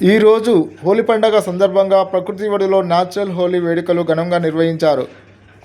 ఈరోజు హోలీ పండుగ సందర్భంగా ప్రకృతి ఒడిలో న్యాచురల్ హోలీ వేడుకలు ఘనంగా నిర్వహించారు.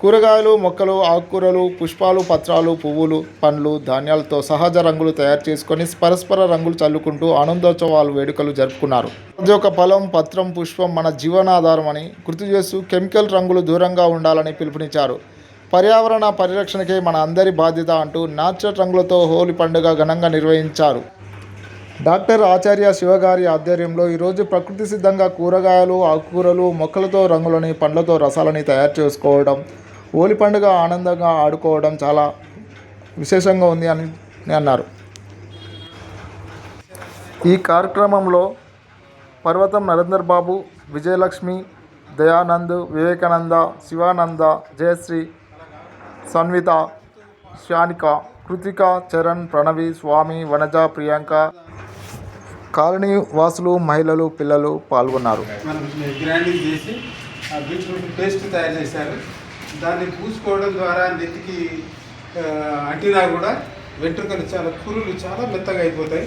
కూరగాయలు, మొక్కలు, ఆకుకూరలు, పుష్పాలు, పత్రాలు, పువ్వులు, పండ్లు, ధాన్యాలతో సహజ రంగులు తయారు చేసుకొని పరస్పర రంగులు చల్లుకుంటూ ఆనందోత్సవాలు వేడుకలు జరుపుకున్నారు. ప్రతి ఒక్క ఫలం, పత్రం, పుష్పం మన జీవనాధారమని గుర్తు చేస్తూ కెమికల్ రంగులు దూరంగా ఉండాలని పిలుపునిచ్చారు. పర్యావరణ పరిరక్షణకే మన అందరి బాధ్యత అంటూ న్యాచురల్ రంగులతో హోలీ పండుగ ఘనంగా నిర్వహించారు. డాక్టర్ ఆచార్య శివగారి ఆధ్వర్యంలో ఈరోజు ప్రకృతి సిద్ధంగా కూరగాయలు, ఆకుకూరలు, మొక్కలతో రంగులని, పండ్లతో రసాలని తయారు చేసుకోవడం, హోలీ పండుగ ఆనందంగా ఆడుకోవడం చాలా విశేషంగా ఉంది అని అన్నారు. ఈ కార్యక్రమంలో పర్వతం నరేందర్ బాబు, విజయలక్ష్మి, దయానంద్, వివేకానంద, శివానంద, జయశ్రీ, సన్విత, శ్యానిక, కృతిక, చరణ్, ప్రణవి, స్వామి, వనజ, ప్రియాంక, కాలనీ వాసులు, మహిళలు, పిల్లలు పాల్గొన్నారు. మనం గ్రైండింగ్ చేసి బీట్రూట్ పేస్ట్ తయారు చేశారు. దాన్ని పూసుకోవడం ద్వారా నెత్తికి అంటినా కూడా వెంట్రుకలు కురులు చాలా మెత్తగా అయిపోతాయి.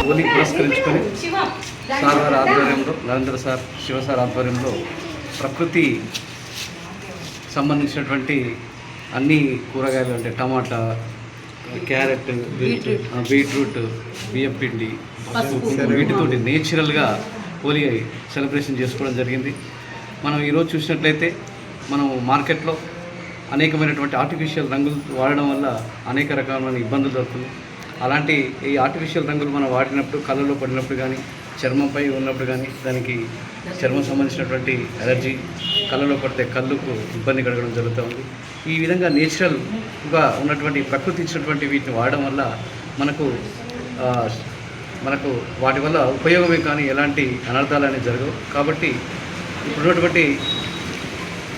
హోలీ పురస్కరించుకొని సార్ గారి ఆధ్వర్యంలో, నరేంద్ర సార్, శివ సార్ ఆధ్వర్యంలో ప్రకృతి సంబంధించినటువంటి అన్ని కూరగాయలు అంటే టమాటా, క్యారెట్, బీట్రూట్, బియ్యం పిండి, వీటితోటి నేచురల్గా హోలీ సెలబ్రేషన్ చేసుకోవడం జరిగింది. మనం ఈరోజు చూసినట్లయితే మనం మార్కెట్లో అనేకమైనటువంటి ఆర్టిఫిషియల్ రంగులు వాడడం వల్ల అనేక రకమైన ఇబ్బందులు జరుగుతుంది. అలాంటి ఈ ఆర్టిఫిషియల్ రంగులు మనం వాడినప్పుడు, కళ్ళలో పడినప్పుడు కానీ, చర్మంపై ఉన్నప్పుడు కానీ దానికి చర్మం సంబంధించినటువంటి ఎలర్జీ, కళ్ళలో పడితే కళ్ళకు ఇబ్బంది కలగడం జరుగుతూ ఉంది. ఈ విధంగా నేచురల్గా ఉన్నటువంటి ప్రకృతి ఇచ్చినటువంటి వీటిని వాడడం వల్ల మనకు వాటి వల్ల ఉపయోగమే కానీ ఎలాంటి అనర్థాలు అనేవి జరగవు. కాబట్టి ఇప్పుడున్నటువంటి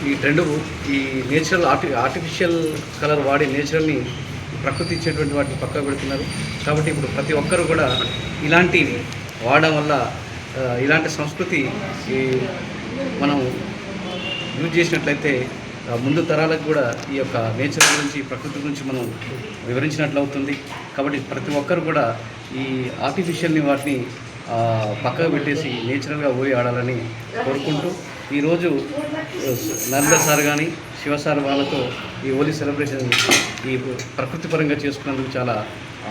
ఈ ట్రెండు ఈ నేచురల్ ఆర్టిఫిషియల్ కలర్ వాడి నేచురల్ని ప్రకృతి ఇచ్చేటువంటి వాటిని పక్కకు పెడుతున్నారు. కాబట్టి ఇప్పుడు ప్రతి ఒక్కరూ కూడా ఇలాంటి వాడడం వల్ల ఇలాంటి సంస్కృతి మనం యూజ్ చేసినట్లయితే ముందు తరాలకు కూడా ఈ యొక్క నేచర్ గురించి, ప్రకృతి గురించి మనం వివరించినట్లు అవుతుంది. కాబట్టి ప్రతి ఒక్కరు కూడా ఈ ఆర్టిఫిషియల్ని వాటిని పక్కకు పెట్టేసి నేచురల్గా హోలీ ఆడాలని కోరుకుంటూ ఈరోజు నరేందర్ సార్ కానీ, శివ సార్ వాళ్ళతో ఈ హోలీ సెలబ్రేషన్ ఈ ప్రకృతి పరంగా చేసుకున్నందుకు చాలా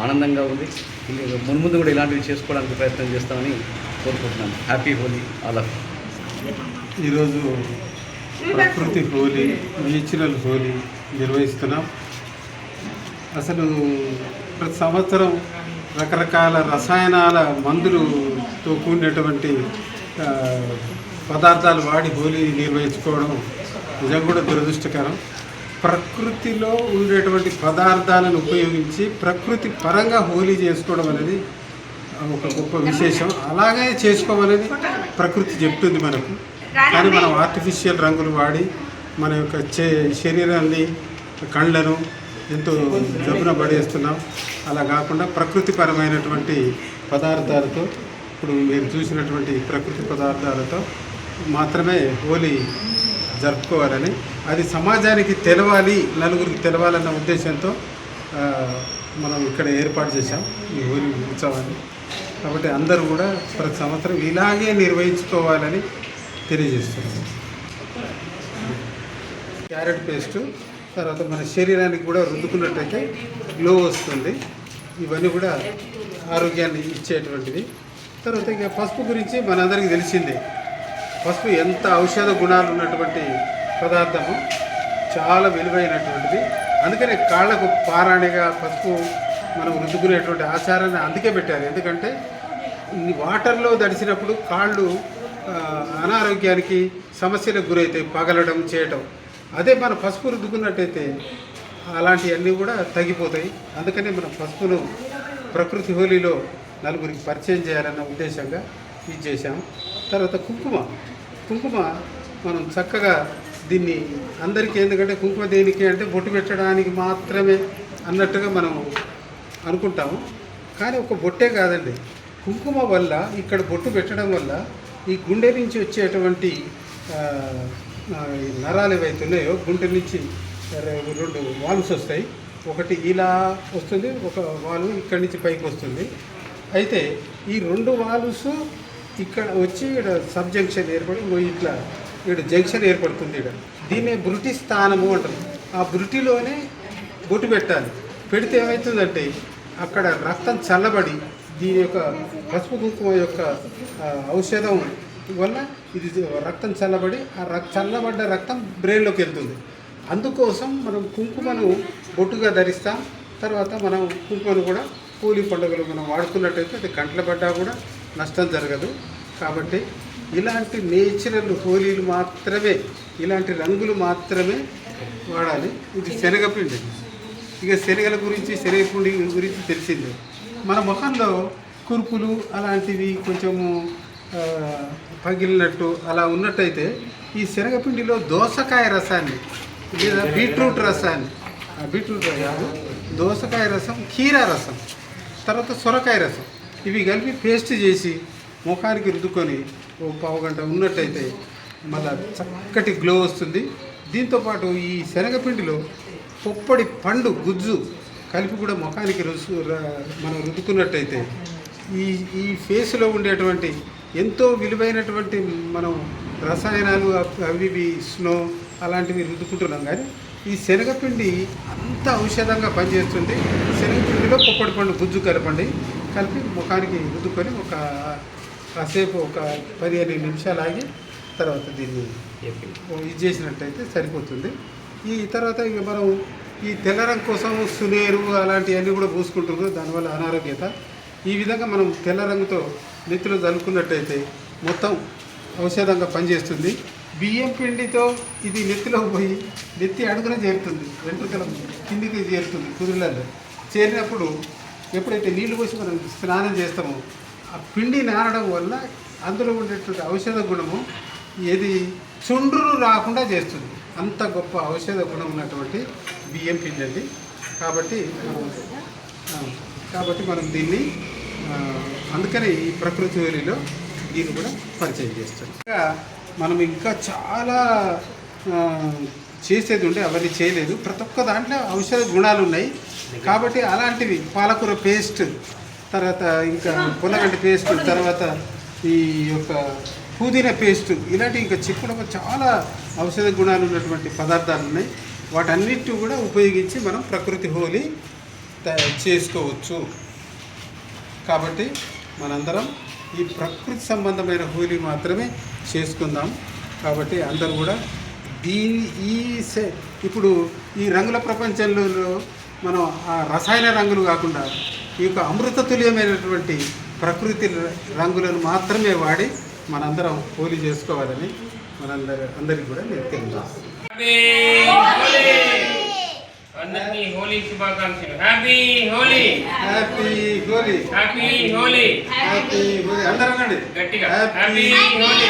ఆనందంగా ఉంది. మున్ముందు కూడా ఇలాంటివి చేసుకోవడానికి ప్రయత్నం చేస్తామని కోరుకుంటున్నాను. Happy Holi all of. ఈరోజు ప్రకృతి హోలీ, నేచురల్ హోలీ నిర్వహిస్తున్నాం. అసలు ప్రతి సంవత్సరం రకరకాల రసాయనాల మందులతో కూడినటువంటి ఆ, పదార్థాలు వాడి హోలీ నిర్వహించుకోవడం నిజంగా కూడా దురదృష్టకరం. ప్రకృతిలో ఉండేటువంటి పదార్థాలను ఉపయోగించి ప్రకృతి పరంగా హోలీ చేసుకోవడం అనేది ఒక గొప్ప విశేషం. అలాగే చేసుకోవాలని ప్రకృతి చెప్తుంది మనకు. కానీ మనం ఆర్టిఫిషియల్ రంగులు వాడి మన యొక్క శరీరాన్ని కళ్ళను ఎంతో జబ్బున పడేస్తున్నాం. అలా కాకుండా ప్రకృతిపరమైనటువంటి పదార్థాలతో, ఇప్పుడు మీరు చూసినటువంటి ప్రకృతి పదార్థాలతో మాత్రమే హోలీ జరుపుకోవాలని, అది సమాజానికి తెలవాలి, నలుగురికి తెలవాలన్న ఉద్దేశంతో మనం ఇక్కడ ఏర్పాటు చేశాం ఈ హోలీ ఉత్సవాన్ని. కాబట్టి అందరూ కూడా ప్రతి సంవత్సరం ఇలాగే నిర్వహించుకోవాలని తెలియజేస్తున్నాం. క్యారెట్ పేస్టు తర్వాత మన శరీరానికి కూడా రుద్దుకున్నట్టయితే గ్లో వస్తుంది. ఇవన్నీ కూడా ఆరోగ్యాన్ని ఇచ్చేటువంటివి. తర్వాత ఇక పసుపు గురించి మనందరికీ తెలిసిందే. పసుపు ఎంత ఔషధ గుణాలు ఉన్నటువంటి పదార్థము, చాలా విలువైనటువంటిది. అందుకనే కాళ్ళకు పారాణిగా పసుపు మనం రుద్దుకునేటువంటి ఆచారాన్ని అందుకే పెట్టారు. ఎందుకంటే ఈ వాటర్లో తడిసినప్పుడు కాళ్ళు అనారోగ్యానికి సమస్యలకు గురవుతాయి, పగలడం చేయటం. అదే మన పసుపు రుద్దుకున్నట్టయితే అలాంటివన్నీ కూడా తగ్గిపోతాయి. అందుకనే మనం పసుపును ప్రకృతి హోలీలో నలుగురికి పరిచయం చేయాలన్న ఉద్దేశంగా ఇది చేశాం. తర్వాత కుంకుమ మనం చక్కగా దీన్ని అందరికీ, ఎందుకంటే కుంకుమ దేనికి అంటే బొట్టు పెట్టడానికి మాత్రమే అన్నట్టుగా మనం అనుకుంటాము. కానీ ఒక బొట్టే కాదండి, కుంకుమ వల్ల, ఇక్కడ బొట్టు పెట్టడం వల్ల ఈ గుండె నుంచి వచ్చేటువంటి నరాలు ఏవైతున్నాయో గుండె నుంచి 2 వాల్వ్స్ వస్తాయి. ఒకటి ఇలా వస్తుంది, ఒక వాల్వ్ ఇక్కడి నుంచి పైకి వస్తుంది. అయితే ఈ 2 వాల్వ్స్ ఇక్కడ వచ్చి ఇక్కడ సబ్ జంక్షన్ ఏర్పడి ఇట్లా ఇక్కడ జంక్షన్ ఏర్పడుతుంది. ఇక్కడ దీన్నే బృటి స్థానము అంటారు. ఆ బృటిలోనే బొట్టు పెట్టాలి. పెడితే ఏమవుతుందంటే అక్కడ రక్తం చల్లబడి దీని యొక్క పసుపు కుంకుమ యొక్క ఔషధం వల్ల ఇది రక్తం చల్లబడి చల్లబడ్డ రక్తం బ్రెయిన్లోకి వెళ్తుంది. అందుకోసం మనం కుంకుమను బొట్టుగా ధరిస్తాం. తర్వాత మనం కుంకుమను కూడా హోలీ పండుగలు మనం వాడుకున్నట్టయితే అది కంట్ల పడ్డా కూడా నష్టం జరగదు. కాబట్టి ఇలాంటి నేచురల్ హోలీలు మాత్రమే, ఇలాంటి రంగులు మాత్రమే వాడాలి. ఇది శనగపిండి. ఇక శనగల గురించి, శనగపిండి గురించి తెలిసిందే. మన ముఖంలో కురుపులు అలాంటివి కొంచెము పగిలినట్టు అలా ఉన్నట్టయితే ఈ శనగపిండిలో దోసకాయ రసాన్ని లేదా బీట్రూట్ రసాన్ని, బీట్రూట్ కాదు, దోసకాయ రసం, కీరా రసం, తర్వాత సొరకాయ రసం, ఇవి కలిపి పేస్ట్ చేసి ముఖానికి రుద్దుకొని ఓ పావు గంట ఉన్నట్టయితే మళ్ళీ చక్కటి గ్లో వస్తుంది. దీంతోపాటు ఈ శనగపిండిలో పొప్పడి పండు గుజ్జు కలిపి కూడా ముఖానికి మనం రుద్దుకున్నట్టయితే ఈ ఫేస్లో ఉండేటువంటి ఎంతో విలువైనటువంటి మనం రసాయనాలు అవి స్నో అలాంటివి రుద్దుకుంటున్నాం. కానీ ఈ శనగపిండి అంత ఔషధంగా పనిచేస్తుంది. శనగపిండిలో పొప్పడి పండు గుజ్జు కలిపి ముఖానికి రుద్దుకొని కాసేపు ఒక 15 నిమిషాలు ఆగి తర్వాత దీన్ని ఇది చేసినట్టయితే సరిపోతుంది. ఈ తర్వాత ఇక మనం ఈ తెల్ల రంగు కోసం సునేరు అలాంటివన్నీ కూడా పూసుకుంటున్నారు. దానివల్ల అనారోగ్యత. ఈ విధంగా మనం తెల్ల రంగుతో నెత్తిలో చల్లుకున్నట్టయితే మొత్తం ఔషధంగా పనిచేస్తుంది. బియ్యం పిండితో ఇది నెత్తిలో పోయి నెత్తి అడుగున చేరుతుంది, వెంట్రుకల కిందికి చేరుతుంది. కుదురులలో చేరినప్పుడు ఎప్పుడైతే నీళ్లు పోసి మనం స్నానం చేస్తామో ఆ పిండి నానడం వల్ల అందులో ఉండేటువంటి ఔషధ గుణము ఏది చుండ్రులు రాకుండా చేస్తుంది. అంత గొప్ప ఔషధ గుణం ఉన్నటువంటి బియ్యం పిండి అండి. కాబట్టి మనం దీన్ని అందుకని ఈ ప్రకృతి హోలీలో దీన్ని కూడా పరిచయం చేస్తాం. ఇంకా మనం ఇంకా చాలా చేసేది ఉండే అవన్నీ చేయలేదు. ప్రతి ఒక్క దాంట్లో ఔషధ గుణాలు ఉన్నాయి. కాబట్టి అలాంటివి పాలకూర పేస్ట్, తర్వాత ఇంకా పొన్నగంటి పేస్ట్, తర్వాత ఈ యొక్క పుదీనా పేస్ట్, ఇలాంటి ఇంకా చిక్కుడుగా చాలా ఔషధ గుణాలు ఉన్నటువంటి పదార్థాలు ఉన్నాయి. వాటన్నిటి కూడా ఉపయోగించి మనం ప్రకృతి హోలీ చేసుకోవచ్చు. కాబట్టి మనందరం ఈ ప్రకృతి సంబంధమైన హోలీ మాత్రమే చేసుకుందాం. కాబట్టి అందరూ కూడా ఇప్పుడు ఈ రంగుల ప్రపంచంలో మనం ఆ రసాయన రంగులు కాకుండా ఈ యొక్క అమృత తుల్యమైనటువంటి ప్రకృతి రంగులను మాత్రమే వాడి మనందరం హోలీ చేసుకోవాలని అందరికీ కూడా నేను తెలియజేస్తాను. అందరికీ హోలీ శుభాకాంక్షలు. Happy Holi, happy Holi, happy Holi, happy Holi. అందరూ అనండి గట్టిగా హ్యాపీ హ్యాపీ హోలీ.